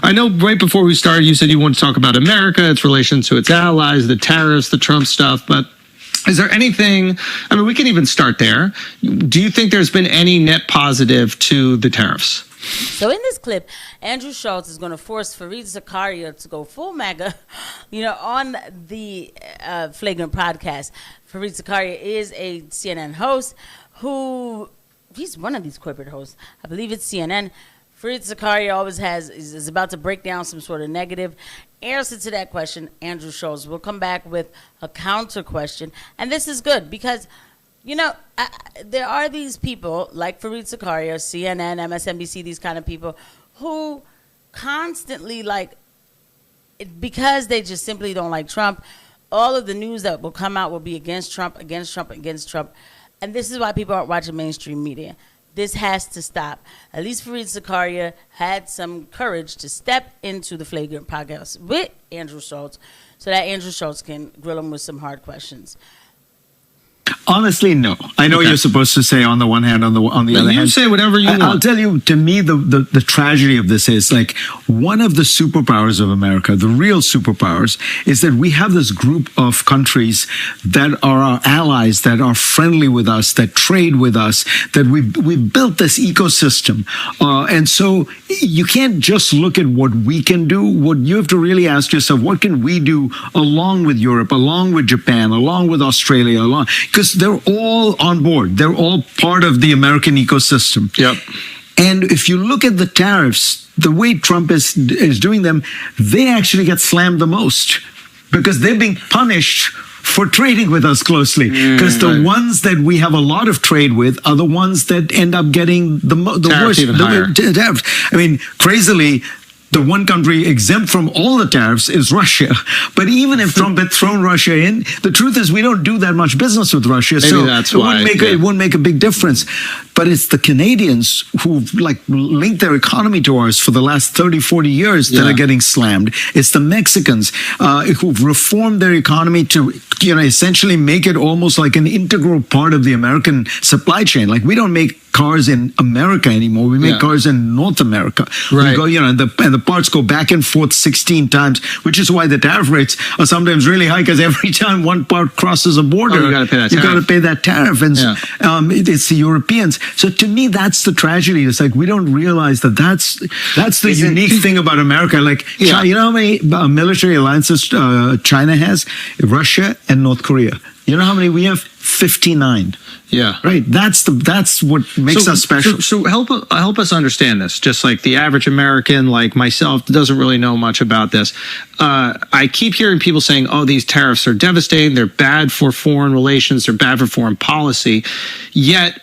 I know right before we started, you said you want to talk about America, its relation to its allies, the tariffs, the Trump stuff, but is there anything, I mean, we can even start there. Do you think there's been any net positive to the tariffs? So in this clip, Andrew Schulz is going to force Fareed Zakaria to go full MAGA, on the Flagrant podcast. Fareed Zakaria is a CNN host he's one of these corporate hosts. I believe it's CNN. Fareed Zakaria always is about to break down some sort of negative answer to that question. Andrew Schulz will come back with a counter question. And this is good because, there are these people like Fareed Zakaria, CNN, MSNBC, these kind of people who constantly, because they just simply don't like Trump, all of the news that will come out will be against Trump, against Trump, against Trump. And this is why people aren't watching mainstream media. This has to stop. At least Fareed Zakaria had some courage to step into the Flagrant podcast with Andrew Schulz so that Andrew Schulz can grill him with some hard questions. Honestly, no. I know you're supposed to say on the one hand, on the other hand. You say whatever you want. I'll tell you, to me, the tragedy of this is one of the superpowers of America, the real superpowers, is that we have this group of countries that are our allies, that are friendly with us, that trade with us, that we've built this ecosystem. And so you can't just look at what we can do. What you have to really ask yourself, what can we do along with Europe, along with Japan, along with Australia, because they're all on board. They're all part of the American ecosystem. Yep. And if you look at the tariffs, the way Trump is doing them, they actually get slammed the most because they're being punished for trading with us closely. Because the ones that we have a lot of trade with are the ones that end up getting the worst. Even higher. Tariffs. I mean, crazily, the one country exempt from all the tariffs is Russia. But even if Trump had thrown Russia in, the truth is we don't do that much business with Russia. Maybe so that's it wouldn't make a big difference. But it's the Canadians who've linked their economy to ours for the last 30, 40 years that are getting slammed. It's the Mexicans who've reformed their economy to essentially make it almost like an integral part of the American supply chain. We don't make cars in America anymore. We make cars in North America. Right. We go, and the parts go back and forth 16 times, which is why the tariff rates are sometimes really high, because every time one part crosses a border, you got to pay that tariff. And it's the Europeans. So to me, that's the tragedy. It's we don't realize that's the unique thing about America. You know how many military alliances China has? Russia and North Korea. You know how many we have? 59. Yeah. Right. That's what makes us special. So help us understand this. Just like the average American, like myself, doesn't really know much about this. I keep hearing people saying, oh, these tariffs are devastating. They're bad for foreign relations. They're bad for foreign policy. Yet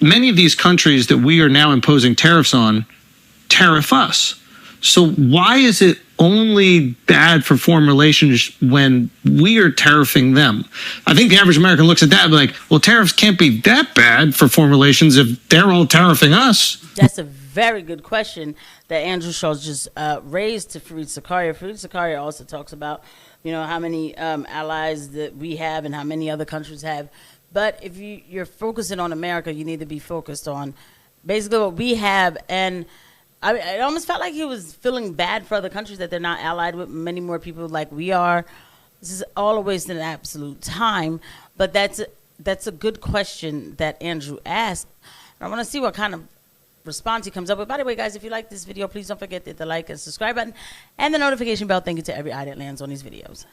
many of these countries that we are now imposing tariffs on tariff us. So why is it only bad for foreign relations when we are tariffing them? I think the average American looks at that and be like, well, tariffs can't be that bad for foreign relations if they're all tariffing us. That's a very good question that Andrew Schulz just raised to Fareed Zakaria. Fareed Zakaria also talks about, how many allies that we have and how many other countries have. But if you're focusing on America, you need to be focused on basically what we have. And I almost felt like he was feeling bad for other countries that they're not allied with many more people like we are. This is all a waste of absolute time. But that's a good question that Andrew asked. I want to see what kind of response he comes up with. By the way, guys, if you like this video, please don't forget to hit the like and subscribe button and the notification bell. Thank you to every eye that lands on these videos.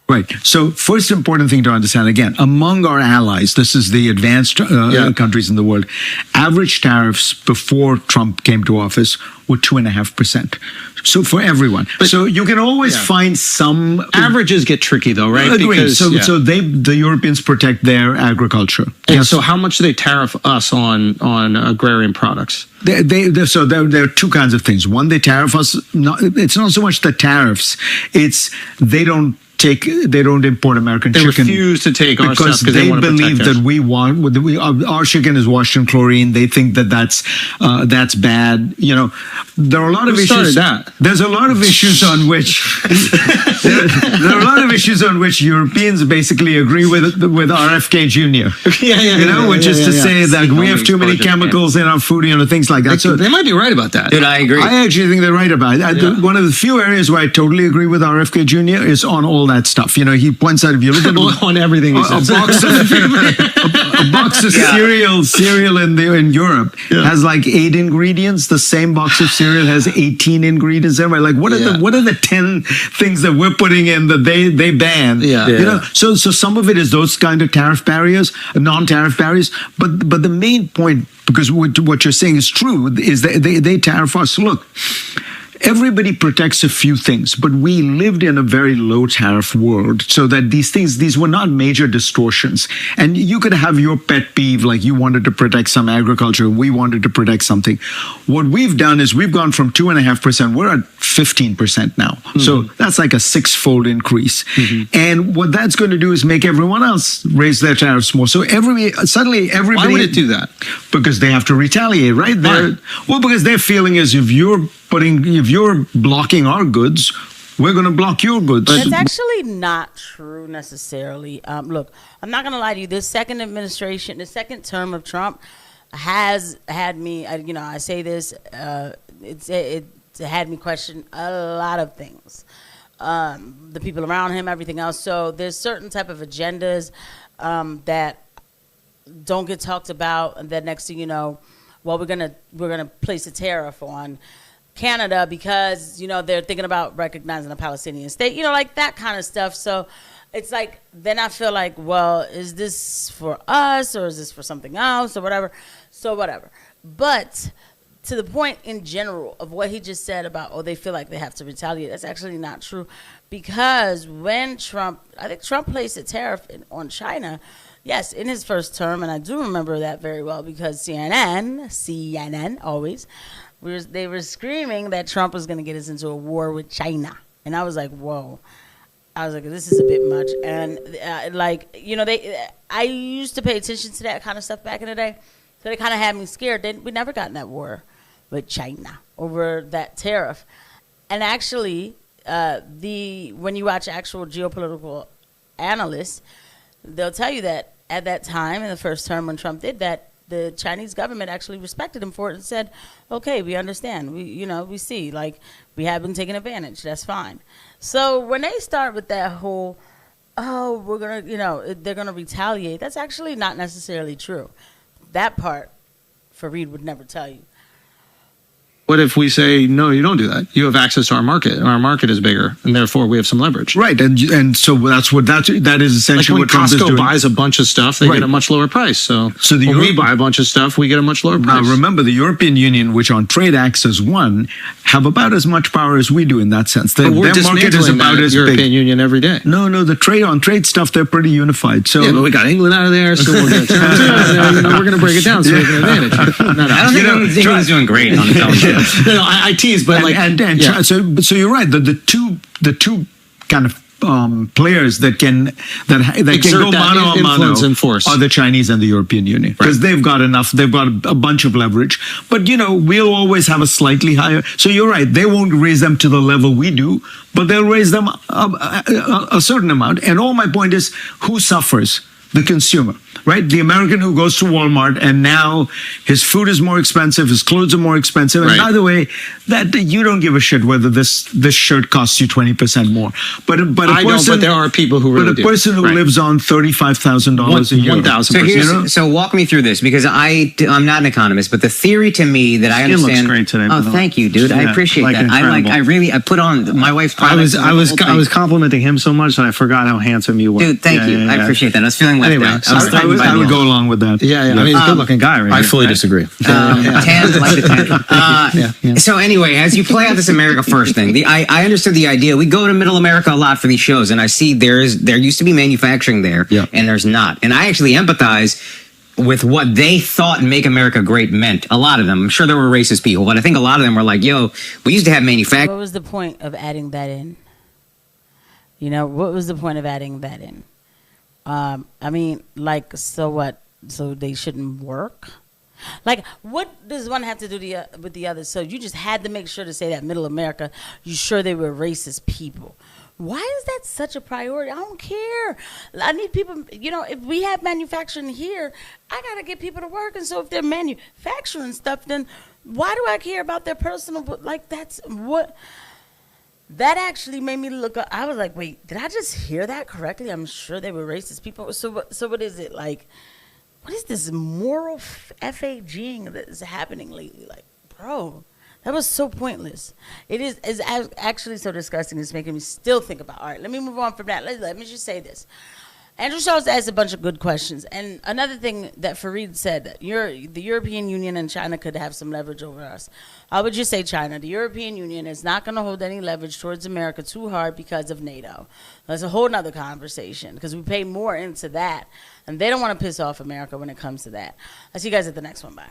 Right. So first important thing to understand, again, among our allies, this is the advanced countries in the world, average tariffs before Trump came to office were 2.5%. So for everyone. So you can always find some... Averages get tricky though, right? Because, so the Europeans protect their agriculture. And so how much do they tariff us on agrarian products? So there are two kinds of things. One, they tariff us. It's not so much the tariffs. It's they don't import American They chicken. refuse to take our stuff because because they want to believe protect that our chicken is washed in chlorine. They think that's bad. There are a lot of Who issues. started that? There's a lot of issues on which there are a lot of issues on which Europeans basically agree with RFK Jr. Which is to say that we have too many chemicals in our food, things like that. So they might be right about that. Dude, I agree. I actually think they're right about it. One of the few areas where I totally agree with RFK Jr. is on all that stuff. He points out, if you look at on everything he says. a box of cereal in Europe has like 8 ingredients. The same box of cereal has 18 ingredients. Like, what are the 10 things that we're putting in that they ban? So some of it is those kind of tariff barriers, non-tariff barriers. But the main point, because what you're saying is true, is that they tariff us. Look, everybody protects a few things, but we lived in a very low tariff world, so that these were not major distortions. And you could have your pet peeve, like you wanted to protect some agriculture, we wanted to protect something. What we've done is we've gone from 2.5%, we're at 15% now. Mm-hmm. So that's like a 6-fold increase. Mm-hmm. And what that's going to do is make everyone else raise their tariffs more. So suddenly everybody... Why would it do that? Because they have to retaliate, right? Well, because their feeling is if you're blocking our goods, we're going to block your goods. That's actually not true necessarily. Look, I'm not going to lie to you. This second administration, the second term of Trump has had me, I say this, it had me question a lot of things. The people around him, everything else. So there's certain type of agendas that don't get talked about. And then next thing you know, well, we're gonna place a tariff on Canada because they're thinking about recognizing a Palestinian state, like that kind of stuff. So it's like, then I feel like, well, is this for us or is this for something else or whatever? So whatever. But to the point in general of what he just said about, they feel like they have to retaliate, that's actually not true. Because when I think Trump placed a tariff on China, yes, in his first term, and I do remember that very well because CNN always, they were screaming that Trump was going to get us into a war with China. And I was like, whoa. I was like, this is a bit much. And I used to pay attention to that kind of stuff back in the day. So they kind of had me scared. We never got in that war with China over that tariff. And actually, when you watch actual geopolitical analysts, they'll tell you that at that time, in the first term when Trump did that, the Chinese government actually respected him for it and said, okay, we understand. We see, like, we have been taken advantage. That's fine. So when they start with that whole, we're going to, they're going to retaliate, that's actually not necessarily true. That part, Fareed would never tell you. What if we say, no, you don't do that? You have access to our market, and our market is bigger, and therefore we have some leverage. Right, and so that is essentially like when what Trump is doing. Costco buys a bunch of stuff, they get a much lower price. So when we buy a bunch of stuff, we get a much lower price. Now, remember, the European Union, which on trade acts as one, have about as much power as we do in that sense. But we're their market is about as European big. Union every day. No, the trade stuff, they're pretty unified. So yeah, but we got England out of there, so we'll get we're going to break it down so we can advantage. I don't think England's doing great on its own. No, I tease, but so you're right. The two kind of players that can go mano a mano are the Chinese and the European Union, because they've got a bunch of leverage. But we'll always have a slightly higher. So you're right, they won't raise them to the level we do, but they'll raise them a certain amount. And all my point is, who suffers? The consumer, right? The American who goes to Walmart and now his food is more expensive, his clothes are more expensive. And by the way, that you don't give a shit whether this shirt costs you 20% more. But there are people who really do. But a person who lives on $35,000 a year. 1,000%. So walk me through this, because I'm not an economist, but the theory to me that I understand. Looks great today. Oh, thank you, dude. I appreciate that. I put on my wife's products. I was complimenting him so much that I forgot how handsome you were. Dude, thank you. I appreciate that. I was feeling left out. I would go along with that. Yeah. I mean, he's a good-looking guy, right? I fully disagree. So anyway, as you play out this America First thing, I understood the idea. We go to Middle America a lot for these shows, and I see there used to be manufacturing there, and there's not. And I actually empathize with what they thought Make America Great meant. A lot of them. I'm sure there were racist people, but I think a lot of them were like, yo, we used to have manufacturing. What was the point of adding that in? You know, what was the point of adding that in? I mean, like, so what? So they shouldn't work? Like, what does one have to do with the other? So you just had to make sure to say that middle America, you sure they were racist people. Why is that such a priority? I don't care. I need people, you know, if we have manufacturing here, I got to get people to work. And so if they're manufacturing stuff, then why do I care about their personal, like, that's what, that actually made me look up. I was like, wait, did I just hear that correctly? I'm sure they were racist people. So what is it, like, what is this moral FAGing that is happening lately? Like, bro, that was so pointless. It's actually so disgusting. It's making me still think about. All right, let me move on from that. Let me just say this. Andrew Schulz asked a bunch of good questions. And another thing that Fareed said, that the European Union and China could have some leverage over us. I would just say China. The European Union is not going to hold any leverage towards America too hard because of NATO. That's a whole nother conversation because we pay more into that. And they don't want to piss off America when it comes to that. I'll see you guys at the next one. Bye.